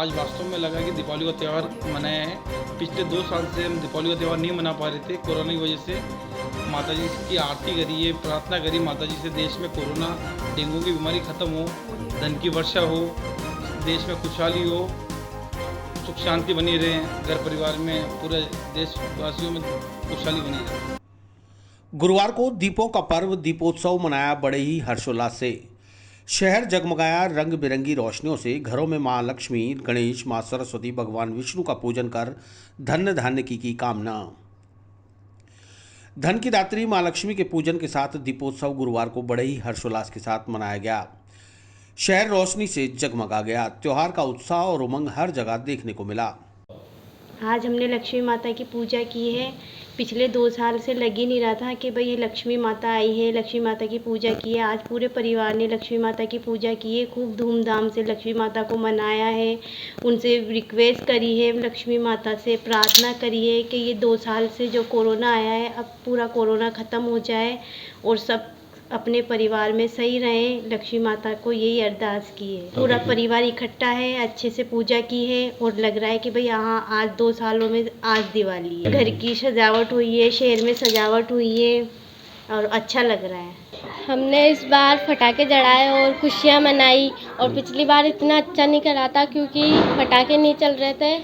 आज वास्तव में लगा कि दीपावली का त्यौहार मनाया है। पिछले 2 साल से हम दीपावली का त्यौहार नहीं मना पा रहे थे कोरोना की वजह से। माता जी की आरती करिए, प्रार्थना करिए माता जी से देश में कोरोना डेंगू की बीमारी ख़त्म हो, धन की वर्षा हो, देश में खुशहाली हो, सुख शांति बनी रहे, घर परिवार में पूरे देशवासियों में खुशहाली बनी रहे। गुरुवार को दीपों का पर्व दीपोत्सव मनाया बड़े ही हर्षोल्लास से। शहर जगमगाया रंग बिरंगी रोशनियों से। घरों में मां लक्ष्मी, गणेश, मां सरस्वती, भगवान विष्णु का पूजन कर धन्य धान्य की कामना। धन की दात्री मां लक्ष्मी के पूजन के साथ दीपोत्सव गुरुवार को बड़े ही हर्षोल्लास के साथ मनाया गया। शहर रोशनी से जगमगा गया। त्योहार का उत्साह और उमंग हर जगह देखने को मिला। आज हमने लक्ष्मी माता की पूजा की है। पिछले 2 साल से लग ही नहीं रहा था कि भाई ये लक्ष्मी माता आई है, लक्ष्मी माता की पूजा की है। आज पूरे परिवार ने लक्ष्मी माता की पूजा की है, खूब धूमधाम से लक्ष्मी माता को मनाया है। उनसे रिक्वेस्ट करी है, लक्ष्मी माता से प्रार्थना करी है कि ये 2 साल से जो कोरोना आया है, अब पूरा कोरोना ख़त्म हो जाए और सब अपने परिवार में सही रहें। लक्ष्मी माता को यही अरदास की है। पूरा परिवार इकट्ठा है, अच्छे से पूजा की है और लग रहा है कि भाई यहाँ आज 2 सालों में आज दिवाली है। घर की सजावट हुई है, शहर में सजावट हुई है और अच्छा लग रहा है। हमने इस बार पटाखे जलाए और खुशियाँ मनाई और पिछली बार इतना अच्छा नहीं करा था क्योंकि पटाखे नहीं चल रहे थे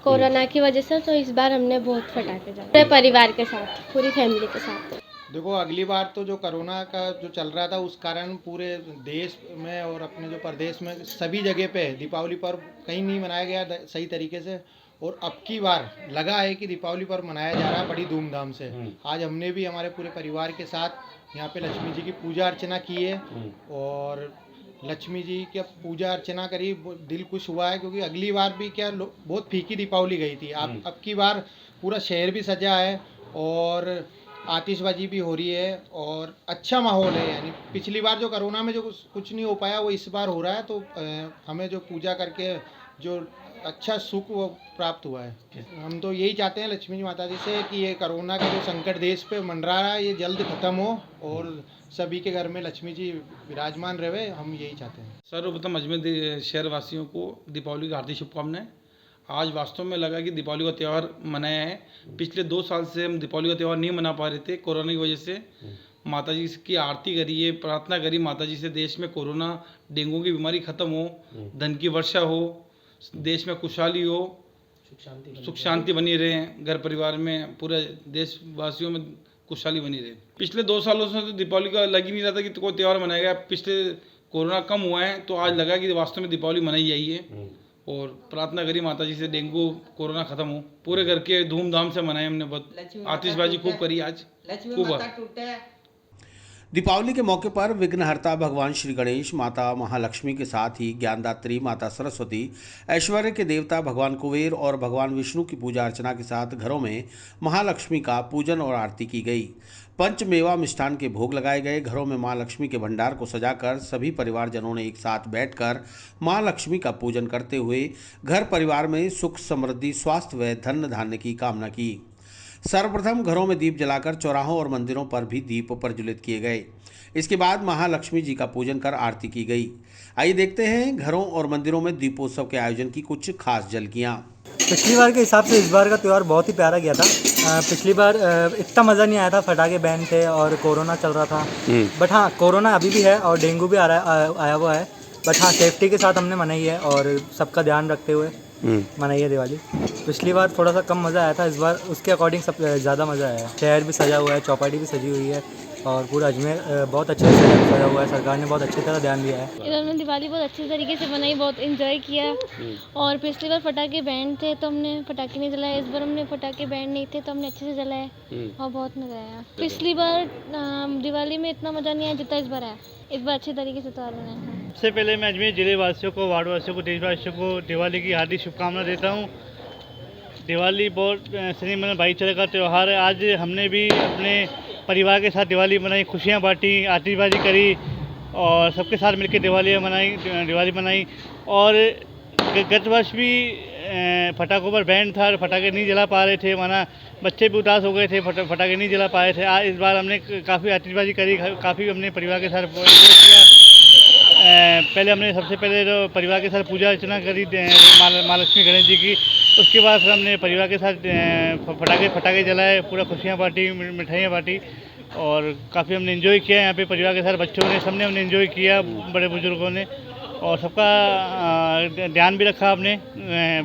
कोरोना की वजह से। तो इस बार हमने बहुत पटाखे जलाए पूरे परिवार के साथ, पूरी फैमिली के साथ। देखो, अगली बार तो जो कोरोना का जो चल रहा था उस कारण पूरे देश में और अपने जो प्रदेश में सभी जगह पे दीपावली पर्व कहीं नहीं मनाया गया सही तरीके से। और अब की बार लगा है कि दीपावली पर्व मनाया जा रहा है बड़ी धूमधाम से। आज हमने भी हमारे पूरे परिवार के साथ यहाँ पे लक्ष्मी जी की पूजा अर्चना की है और लक्ष्मी जी की पूजा अर्चना करी, दिल खुश हुआ है क्योंकि अगली बार भी क्या बहुत फीकी दीपावली गई थी। अब की बार पूरा शहर भी सजा है और आतिशबाजी भी हो रही है और अच्छा माहौल है। यानी पिछली बार जो कोरोना में जो कुछ नहीं हो पाया वो इस बार हो रहा है। तो हमें जो पूजा करके जो अच्छा सुख वो प्राप्त हुआ है। हम तो यही चाहते हैं लक्ष्मी जी माता जी से कि ये कोरोना का जो संकट देश पे मंडरा रहा है ये जल्द ख़त्म हो और सभी के घर में लक्ष्मी जी विराजमान रहे। हम यही चाहते हैं। सर्वप्रथम अजमेर शहर वासियों को दीपावली की हार्दिक शुभकामनाएं। आज वास्तव में लगा कि दीपावली का त्यौहार मनाया है। पिछले 2 साल से हम दीपावली का त्यौहार नहीं मना पा रहे थे कोरोना की वजह से। माता जी की आरती करिए, प्रार्थना करिए माता जी से देश में कोरोना डेंगू की बीमारी ख़त्म हो, धन की वर्षा हो, देश में खुशहाली हो, सुख शांति बनी रहे, घर परिवार में पूरे देशवासियों में खुशहाली बनी रहे। पिछले 2 सालों से तो दीपावली का लग ही नहीं रहा था कि कोई त्यौहार मनाया गया। पिछले कोरोना कम हुआ है तो आज लगा कि वास्तव में दीपावली मनाई जाइए और प्रार्थना करी माता जी से डेंगू कोरोना खत्म हो। पूरे घर के धूमधाम से मनाए हमने, बहुत आतिशबाजी खूब करी आज, खूब। दीपावली के मौके पर विघ्नहर्ता भगवान श्री गणेश, माता महालक्ष्मी के साथ ही ज्ञानदात्री माता सरस्वती, ऐश्वर्य के देवता भगवान कुबेर और भगवान विष्णु की पूजा अर्चना के साथ घरों में महालक्ष्मी का पूजन और आरती की गई। पंचमेवा मिष्ठान के भोग लगाए गए। घरों में मां लक्ष्मी के भंडार को सजाकर सभी परिवारजनों ने एक साथ बैठकर मां लक्ष्मी का पूजन करते हुए घर परिवार में सुख समृद्धि, स्वास्थ्य व धन धान्य की कामना की। सर्वप्रथम घरों में दीप जलाकर चौराहों और मंदिरों पर भी दीप प्रज्वलित किए गए। इसके बाद महालक्ष्मी जी का पूजन कर आरती की गई। आइए देखते हैं घरों और मंदिरों में दीपोत्सव के आयोजन की कुछ खास झलकियाँ। पिछली बार के हिसाब से इस बार का त्यौहार बहुत ही प्यारा गया था। पिछली बार इतना मज़ा नहीं आया था, पटाखे बैन थे और कोरोना चल रहा था। बट हाँ, कोरोना अभी भी है और डेंगू भी आया हुआ है। बट हाँ, सेफ्टी के साथ हमने मनाई है और सबका ध्यान रखते हुए मनाई है दिवाली। पिछली बार थोड़ा सा कम मज़ा आया था, इस बार उसके अकॉर्डिंग सब ज़्यादा मज़ा आया है। शहर भी सजा हुआ है, चौपाटी भी सजी हुई है और पूरा अजमेर बहुत अच्छे से सजा हुआ है। सरकार ने बहुत अच्छी तरह ध्यान दिया है। इधर में दिवाली बहुत अच्छे तरीके से बनाई, बहुत एंजॉय किया। और पिछली बार पटाखे बैंड थे तो हमने पटाखे नहीं जलाए। इस बार हमने पटाखे बैंड नहीं थे तो हमने अच्छे से जलाए और बहुत मज़ा आया। पिछली बार दिवाली में इतना मज़ा नहीं आया जितना इस बार आया। इस बार अच्छे तरीके से त्यौहार मनाया। सबसे पहले मैं अजमेर जिले वासियों को, वार्ड वासियों को, देशवासियों को दिवाली की हार्दिक शुभकामना देता हूँ। दिवाली बहुत सही मतलब भाईचारे का त्यौहार है। आज हमने भी अपने परिवार के साथ दिवाली मनाई, खुशियाँ बांटी, आतिशबाजी करी और सबके साथ मिलकर दिवाली मनाई। और गत वर्ष भी पटाखों पर बैन था, पटाखे नहीं जला पा रहे थे, माना बच्चे भी उदास हो गए थे, पटाखे नहीं जला पाए थे। आज इस बार हमने काफ़ी आतिशबाजी करी, काफ़ी हमने परिवार के साथ एंजॉय किया पहले हमने सबसे पहले तो परिवार के साथ पूजा अर्चना करी माँ लक्ष्मी गणेश जी की। उसके बाद फिर हमने परिवार के साथ पटाखे जलाए, पूरा खुशियाँ बांटी, मिठाइयाँ बांटी और काफ़ी हमने एंजॉय किया यहाँ पे परिवार के साथ। बच्चों ने, सबने हमने एंजॉय किया, बड़े बुजुर्गों ने, और सबका ध्यान भी रखा आपने।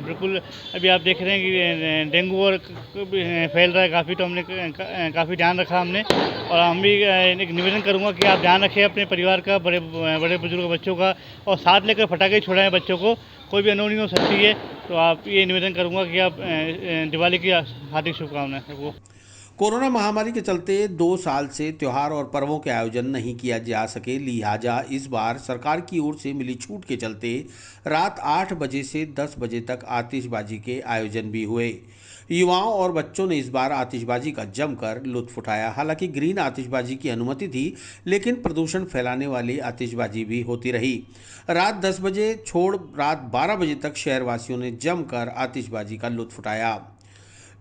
बिल्कुल अभी आप देख रहे हैं कि डेंगू और फैल रहा है काफ़ी, तो हमने काफ़ी ध्यान रखा हमने। और हम भी एक निवेदन करूंगा कि आप ध्यान रखें अपने परिवार का, बड़े बुजुर्ग बच्चों का, और साथ लेकर पटाखे छुड़ाएं बच्चों को, कोई भी अनहोनी हो सकती है। तो आप ये निवेदन करूंगा कि आप दिवाली की हार्दिक शुभकामनाएं सबको। कोरोना महामारी के चलते 2 साल से त्योहार और पर्वों के आयोजन नहीं किया जा सके, लिहाजा इस बार सरकार की ओर से मिली छूट के चलते रात 8 बजे से 10 बजे तक आतिशबाजी के आयोजन भी हुए। युवाओं और बच्चों ने इस बार आतिशबाजी का जमकर लुत्फ उठाया। हालांकि ग्रीन आतिशबाजी की अनुमति थी, लेकिन प्रदूषण फैलाने वाली आतिशबाजी भी होती रही। रात 10 बजे छोड़ रात 12 बजे तक शहरवासियों ने जमकर आतिशबाजी का लुत्फ उठाया।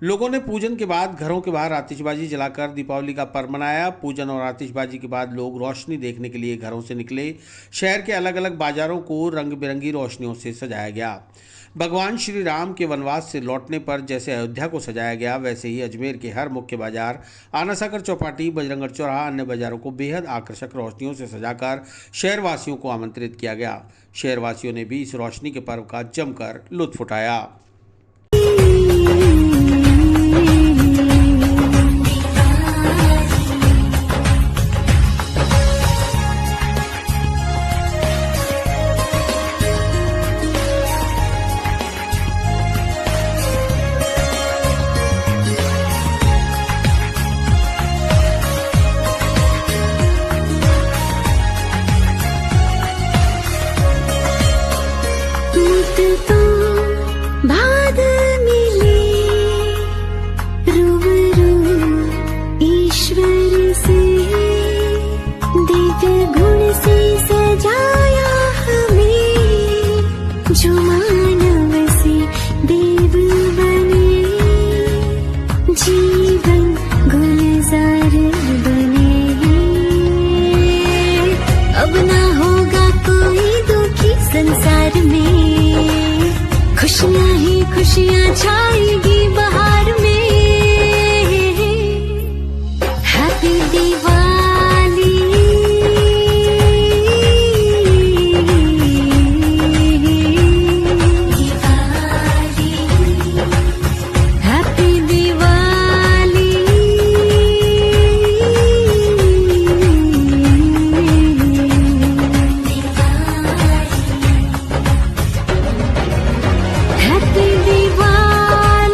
लोगों ने पूजन के बाद घरों के बाहर आतिशबाजी जलाकर दीपावली का पर्व मनाया। पूजन और आतिशबाजी के बाद लोग रोशनी देखने के लिए घरों से निकले। शहर के अलग अलग बाजारों को रंग बिरंगी रोशनियों से सजाया गया। भगवान श्री राम के वनवास से लौटने पर जैसे अयोध्या को सजाया गया, वैसे ही अजमेर के हर मुख्य बाजार, आनासागर चौपाटी, बजरंगगढ़ चौराहा, अन्य बाजारों को बेहद आकर्षक रोशनियों से सजाकर शहरवासियों को आमंत्रित किया गया। शहरवासियों ने भी इस रोशनी के पर्व का जमकर लुत्फ उठाया। भाद मिले रूबरू ईश्वर से, दिव्य गुण से सजाया हमें, जो मानव से देव बने, जीवन गुलजार बने। अब ना होगा कोई दुखी संसार में, खुशियाँ ही खुशियाँ छाएगी बहार में। Happy Diwali, Diwali, happy Diwali, happy Diwali.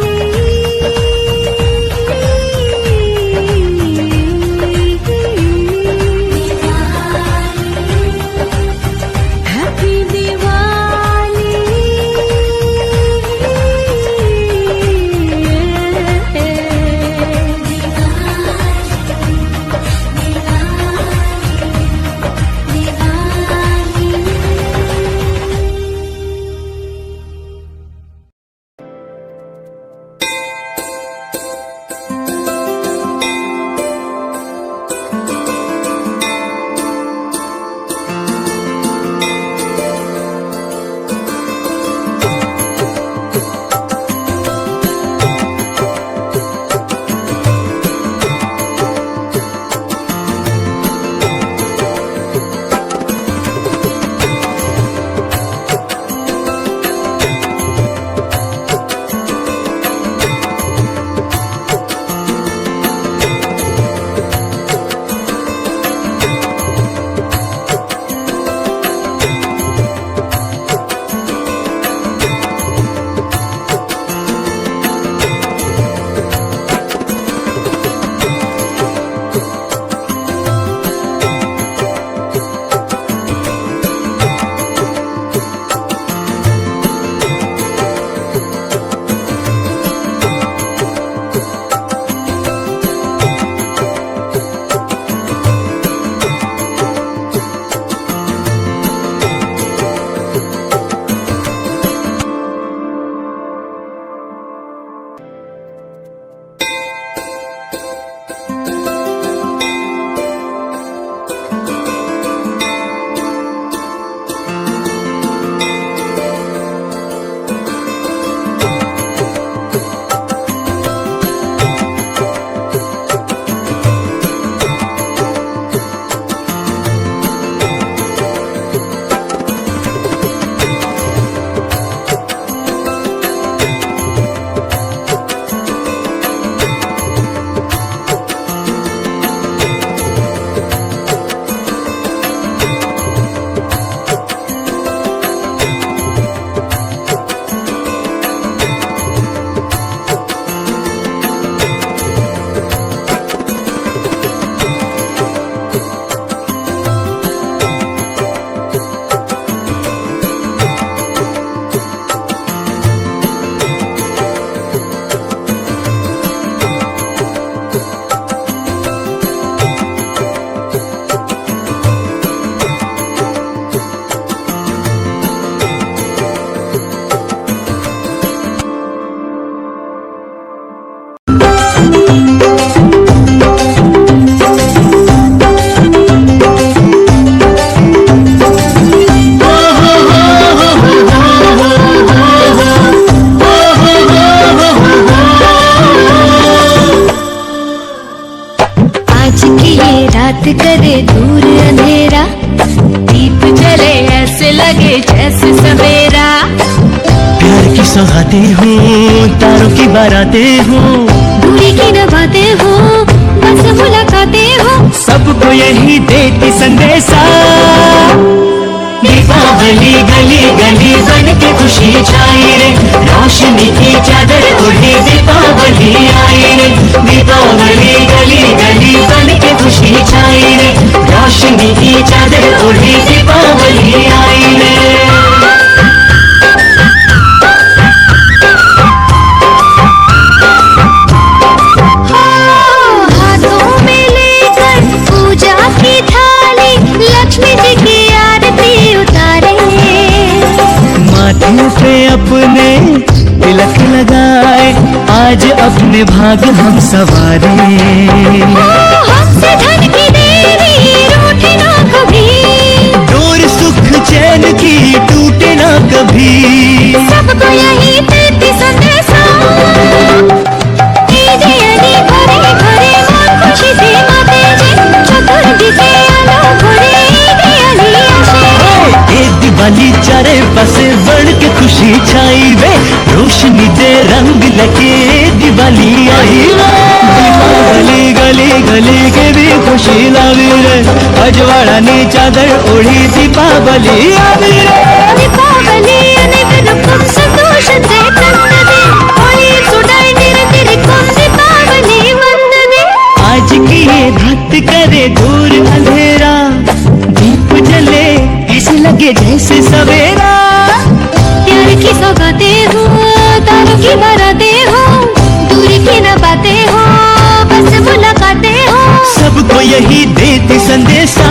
आज की ये रात करे दूर अंधेरा, दीप जले ऐसे लगे जैसे सवेरा। प्यार की सौगातें हो, तारों की बारातें हो, दूरी की न बातें हो, बस मुलाकातें हो, सबको यही देती संदेशा। दीपावली गली गली बन के खुशी छाई रे, रोशनी की चादर ओढ़े दीपावली आई रे। दीपावली गली गली बन के खुशी छाई रे, रोशनी की चादर ओढ़े दीपावली आई रे। अपने तिलक लगाए, आज अपने भाग हम सवारे। हमसे धन की देवी रूठे ना कभी, डोर सुख चैन की टूटे ना कभी, सबको यही देती संदेशा। भरे भरे मन खुशी से माते जी, चतुर्थी से आलो भरे दिवाली चारे पासे बढ़ के खुशी छाई वे, रोशनी दे रंग लगे दिवाली आई। दीपावली गली गली के भी खुशी लावी रे, अजवाड़ा नी चादर ओढ़ी दीपावली आई रे। दीपावली संतोष से तन्नदे, होली सुनाई निरंतर कौन दीपावली वंदने। आज की ये रात करे दूर अंधेरा, दीप जले ऐसे लगे जैसे सवेरा। प्यार की सौगातें हो, तारों की बारातें हो, दूरी की न बातें हो, बस मुलाकातें हो, सबको यही देती संदेशा।